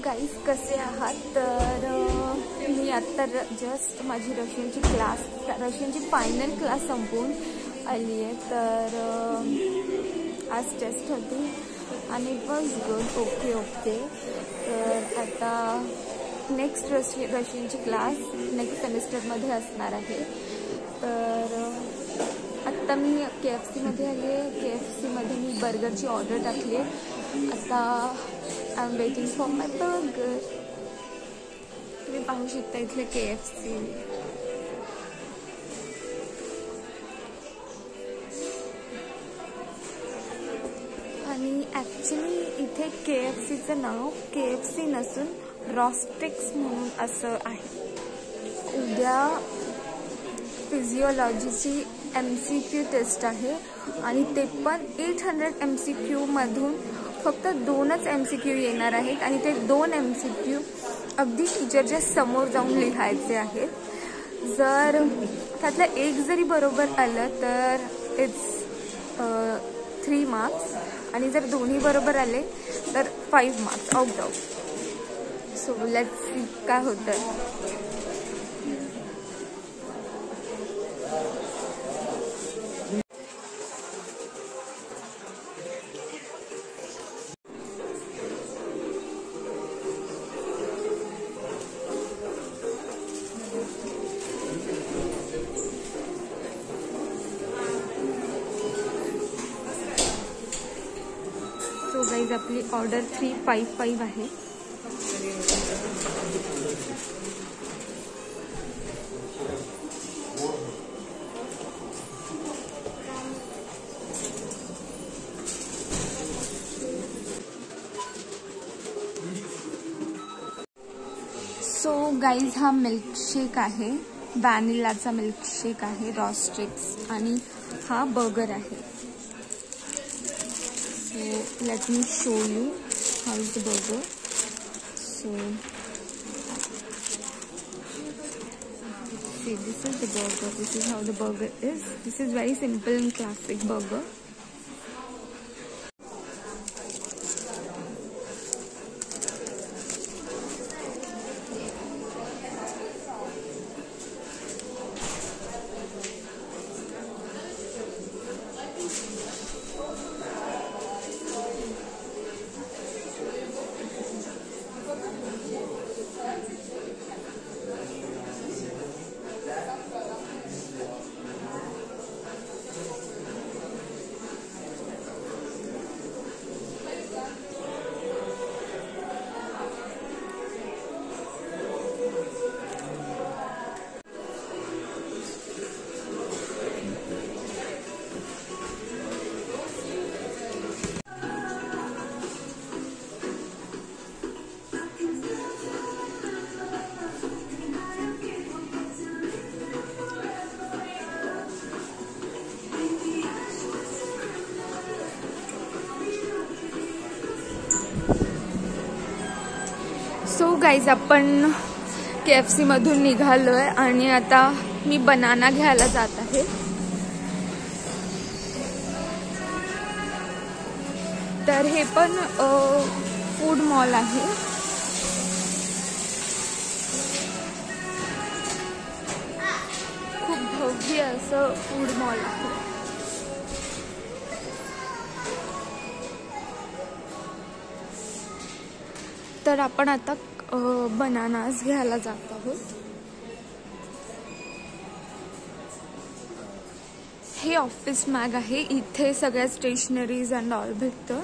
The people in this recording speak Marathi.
गाईज कसे आहात? तर मी आत्ता जस्ट माझी रशियनची फायनल क्लास संपवून आली आहे. तर आज टेस्ट होती आणि इट वॉज गुड. ओके. तर आता नेक्स्ट रशियनची क्लास नेक्स्ट सेमिस्टरमध्ये असणार आहे. तर आत्ता मी KFC मध्ये आली आहे. KFC मध्ये मी बर्गरची ऑर्डर टाकली आहे. आता I am waiting for my burger. तुम्ही पाहू शकता इथले KFC. आणि ॲक्च्युली इथे KFCचं नाव KFC नसून रॉस्ट्रिक्स म्हणून असं आहे. उद्या फिजिओलॉजीची MCQ टेस्ट आहे आणि ते पण 800 MCQ मधून फक्त 2च MCQ येणार आहेत आणि ते 2 MCQ अगदी टीचरच्या समोर जाऊन लिहायचे आहेत. जर त्यातलं एक जरी बरोबर आलं तर इट्स 3 मार्क्स आणि जर दोन्ही बरोबर आले तर 5 marks out of. So let's see काय होतं. सो गाईज आपली ऑर्डर 355 आहे. सो गाईज हा मिल्कशेक आहे. व्हॅनिलाचा मिल्कशेक आहे रॉस्ट्रिक्स आणि हा बर्गर आहे. So let me show you how is the burger. So see, this is the burger. This is how the burger is. This is very simple and classic burger. So guys आपण KFC मधून निघालोय आणि आता मी बनाना घ्यायला जात आहे. तर हे पण फूड मॉल आहे. खूप भव्य असं फूड मॉल आहे. तर आपण आता बनानास घ्यायला जात आहोत. हे ऑफिस मॅग आहे. इथे सगळ्या स्टेशनरीज अँड ऑल भेटतं.